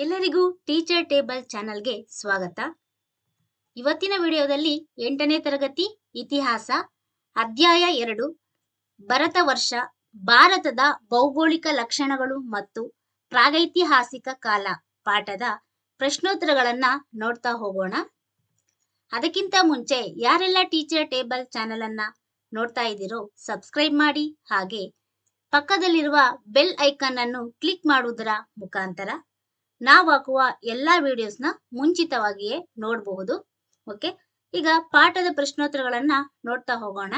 ಎಲ್ಲರಿಗೂ teacher table ಚಾನಲ್ಗೆ ಸ್ವಾಗತ. ಇವತ್ತಿನ ವಿಡಿಯೋದಲ್ಲಿ 8ನೇ ತರಗತಿ ಇತಿಹಾಸ ಅಧ್ಯಾಯ 2 ಭರತ ವರ್ಷ ಭಾರತದ ಭೌಗೋಳಿಕ ಲಕ್ಷಣಗಳು ಮತ್ತು ಪ್ರಾಗೈತಿಹಾಸಿಕ ಕಾಲ ಪಾಠದ ಪ್ರಶ್ನೋತ್ತರಗಳನ್ನ ನೋಡ್ತಾ ಹೋಗೋಣ. ಅದಕ್ಕಿಂತ ಮುಂಚೆ ಯಾರೆಲ್ಲ ಟೀಚರ್ ಟೇಬಲ್ ಚಾನಲ್ ಅನ್ನ ನೋಡ್ತಾ ಇದ್ದೀರೋ ಸಬ್ಸ್ಕ್ರೈಬ್ ಮಾಡಿ, ಹಾಗೆ ಪಕ್ಕದಲ್ಲಿರುವ ಬೆಲ್ ಐಕಾನ್ ಅನ್ನು ಕ್ಲಿಕ್ ಮಾಡುವುದರ ಮುಖಾಂತರ ನಾವು ಹಾಕುವ ಎಲ್ಲಾ ವಿಡಿಯೋಸ್ನ ಮುಂಚಿತವಾಗಿಯೇ ನೋಡಬಹುದು. ಓಕೆ, ಈಗ ಪಾಠದ ಪ್ರಶ್ನೋತ್ತರಗಳನ್ನ ನೋಡ್ತಾ ಹೋಗೋಣ.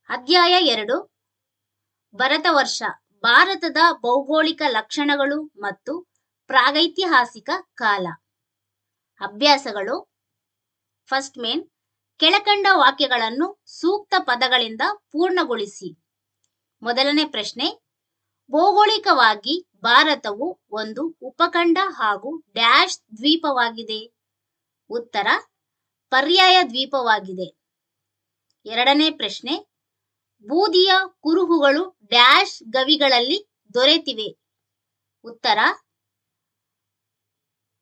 ಅಧ್ಯಾಯ 2 ಭರತ ವರ್ಷ ಭಾರತದ ಭೌಗೋಳಿಕ ಲಕ್ಷಣಗಳು ಮತ್ತು ಪ್ರಾಗೈತಿಹಾಸಿಕ ಕಾಲ. ಅಭ್ಯಾಸಗಳು. ಫಸ್ಟ್ ಮೇನ್, ಕೆಳಕಂಡ ವಾಕ್ಯಗಳನ್ನು ಸೂಕ್ತ ಪದಗಳಿಂದ ಪೂರ್ಣಗೊಳಿಸಿ. ಮೊದಲನೇ ಪ್ರಶ್ನೆ, ಭೌಗೋಳಿಕವಾಗಿ ಭಾರತವು ಒಂದು ಉಪಖಂಡ ಹಾಗೂ ಡ್ಯಾಶ್ ದ್ವೀಪವಾಗಿದೆ. ಉತ್ತರ, ಪರ್ಯಾಯ ದ್ವೀಪವಾಗಿದೆ. ಎರಡನೇ ಪ್ರಶ್ನೆ, ಬೂದಿಯ ಕುರುಹುಗಳು ಡ್ಯಾಶ್ ಗವಿಗಳಲ್ಲಿ ದೊರೆತಿವೆ. ಉತ್ತರ,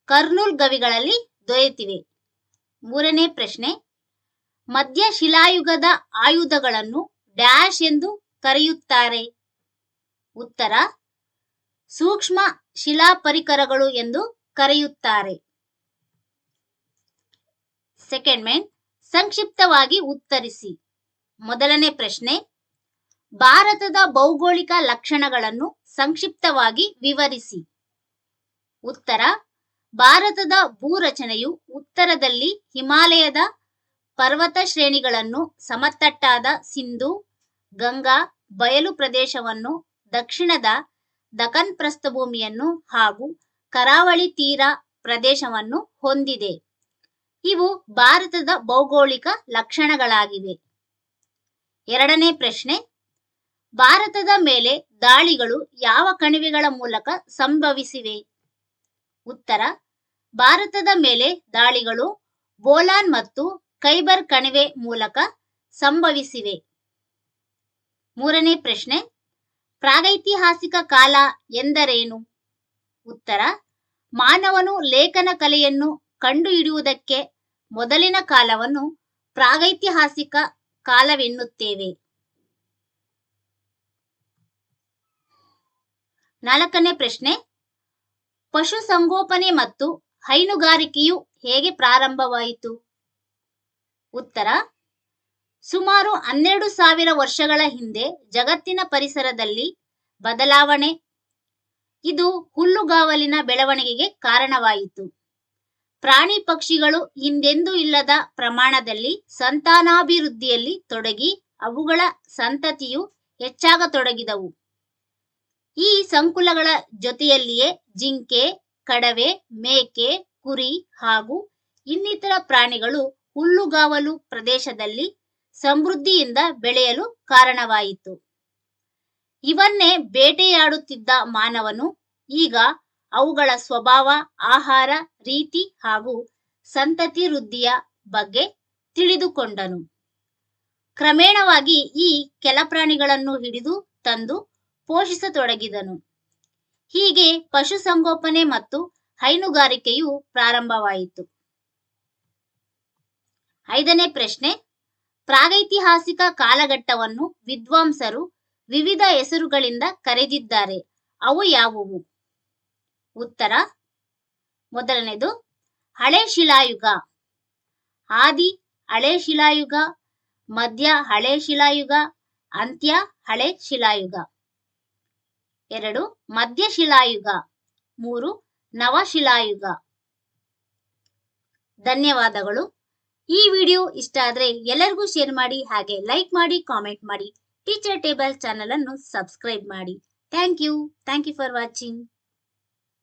ಕರ್ನೂಲ್ ಗವಿಗಳಲ್ಲಿ ದೊರೆತಿವೆ. ಮೂರನೇ ಪ್ರಶ್ನೆ, ಮಧ್ಯಶಿಲಾಯುಗದ ಆಯುಧಗಳನ್ನು ಡ್ಯಾಶ್ ಎಂದು ಕರೆಯುತ್ತಾರೆ. ಉತ್ತರ, ಸೂಕ್ಷ್ಮ ಶಿಲಾ ಪರಿಕರಗಳು ಎಂದು ಕರೆಯುತ್ತಾರೆ. ಸೆಕೆಂಡ್ ಮೇನ್, ಸಂಕ್ಷಿಪ್ತವಾಗಿ ಉತ್ತರಿಸಿ. ಮೊದಲನೇ ಪ್ರಶ್ನೆ, ಭಾರತದ ಭೌಗೋಳಿಕ ಲಕ್ಷಣಗಳನ್ನು ಸಂಕ್ಷಿಪ್ತವಾಗಿ ವಿವರಿಸಿ. ಉತ್ತರ, ಭಾರತದ ಭೂರಚನೆಯು ಉತ್ತರದಲ್ಲಿ ಹಿಮಾಲಯದ ಪರ್ವತ ಶ್ರೇಣಿಗಳನ್ನು, ಸಮತಟ್ಟಾದ ಸಿಂಧೂ ಗಂಗಾ ಬಯಲು ಪ್ರದೇಶವನ್ನು, ದಕ್ಷಿಣದ ದಖನ್ ಪ್ರಸ್ಥಭೂಮಿಯನ್ನು ಹಾಗೂ ಕರಾವಳಿ ತೀರ ಪ್ರದೇಶವನ್ನು ಹೊಂದಿದೆ. ಇವು ಭಾರತದ ಭೌಗೋಳಿಕ ಲಕ್ಷಣಗಳಾಗಿವೆ. ಎರಡನೇ ಪ್ರಶ್ನೆ, ಭಾರತದ ಮೇಲೆ ದಾಳಿಗಳು ಯಾವ ಕಣಿವೆಗಳ ಮೂಲಕ ಸಂಭವಿಸಿವೆ. ಉತ್ತರ, ಭಾರತದ ಮೇಲೆ ದಾಳಿಗಳು ಬೋಲಾನ್ ಮತ್ತು ಖೈಬರ್ ಕಣಿವೆ ಮೂಲಕ ಸಂಭವಿಸಿವೆ. ಮೂರನೇ ಪ್ರಶ್ನೆ, ಪ್ರಾಗೈತಿಹಾಸಿಕ ಕಾಲ ಎಂದರೇನು. ಉತ್ತರ, ಮಾನವನು ಲೇಖನ ಕಲೆಯನ್ನು ಕಂಡುಹಿಡಿಯುವುದಕ್ಕೆ ಮೊದಲಿನ ಕಾಲವನ್ನು ಪ್ರಾಗೈತಿಹಾಸಿಕ ಕಾಲವೆನ್ನುತ್ತೇವೆ. ನಾಲ್ಕನೇ ಪ್ರಶ್ನೆ, ಪಶುಸಂಗೋಪನೆ ಮತ್ತು ಹೈನುಗಾರಿಕೆಯು ಹೇಗೆ ಪ್ರಾರಂಭವಾಯಿತು. ಉತ್ತರ, ಸುಮಾರು 12,000 ವರ್ಷಗಳ ಹಿಂದೆ ಜಗತ್ತಿನ ಪರಿಸರದಲ್ಲಿ ಬದಲಾವಣೆ, ಇದು ಹುಲ್ಲುಗಾವಲಿನ ಬೆಳವಣಿಗೆಗೆ ಕಾರಣವಾಯಿತು. ಪ್ರಾಣಿ ಪಕ್ಷಿಗಳು ಹಿಂದೆಂದೂ ಇಲ್ಲದ ಪ್ರಮಾಣದಲ್ಲಿ ಸಂತಾನಾಭಿವೃದ್ಧಿಯಲ್ಲಿ ತೊಡಗಿ ಅವುಗಳ ಸಂತತಿಯು ಹೆಚ್ಚಾಗತೊಡಗಿದವು. ಈ ಸಂಕುಲಗಳ ಜೊತೆಯಲ್ಲಿಯೇ ಜಿಂಕೆ, ಕಡವೆ, ಮೇಕೆ, ಕುರಿ ಹಾಗೂ ಇನ್ನಿತರ ಪ್ರಾಣಿಗಳು ಹುಲ್ಲುಗಾವಲು ಪ್ರದೇಶದಲ್ಲಿ ಸಮೃದ್ಧಿಯಿಂದ ಬೆಳೆಯಲು ಕಾರಣವಾಯಿತು. ಇವನ್ನೇ ಬೇಟೆಯಾಡುತ್ತಿದ್ದ ಮಾನವನು ಈಗ ಅವುಗಳ ಸ್ವಭಾವ, ಆಹಾರ ರೀತಿ ಹಾಗೂ ಸಂತತಿ ವೃದ್ಧಿಯ ಬಗ್ಗೆ ತಿಳಿದುಕೊಂಡನು. ಕ್ರಮೇಣವಾಗಿ ಈ ಕೆಲ ಪ್ರಾಣಿಗಳನ್ನು ಹಿಡಿದು ತಂದು ಪೋಷಿಸತೊಡಗಿದನು. ಹೀಗೆ ಪಶುಸಂಗೋಪನೆ ಮತ್ತು ಹೈನುಗಾರಿಕೆಯು ಪ್ರಾರಂಭವಾಯಿತು. ಐದನೇ ಪ್ರಶ್ನೆ, ಪ್ರಾಗೈತಿಹಾಸಿಕ ಕಾಲಘಟ್ಟವನ್ನು ವಿದ್ವಾಂಸರು ವಿವಿಧ ಹೆಸರುಗಳಿಂದ ಕರೆದಿದ್ದಾರೆ. ಅವು ಯಾವುವು. ಉತ್ತರ, ಮೊದಲನೇದು ಹಳೆ ಶಿಲಾಯುಗ, ಆದಿ ಹಳೆ ಶಿಲಾಯುಗ, ಮಧ್ಯ ಹಳೆ ಶಿಲಾಯುಗ, ಅಂತ್ಯ ಹಳೆ ಶಿಲಾಯುಗ. 2 ಮಧ್ಯ ಶಿಲಾಯುಗ. 3 ನವಶಿಲಾಯುಗ. ಧನ್ಯವಾದಗಳು. ಈ ವಿಡಿಯೋ ಇಷ್ಟ ಆದ್ರೆ ಎಲ್ಲರಿಗೂ ಶೇರ್ ಮಾಡಿ, ಹಾಗೆ ಲೈಕ್ ಮಾಡಿ, ಕಾಮೆಂಟ್ ಮಾಡಿ, ಟೀಚರ್ ಟೇಬಲ್ ಚಾನಲ್ ಅನ್ನು ಸಬ್ಸ್ಕ್ರೈಬ್ ಮಾಡಿ. Thank you for watching.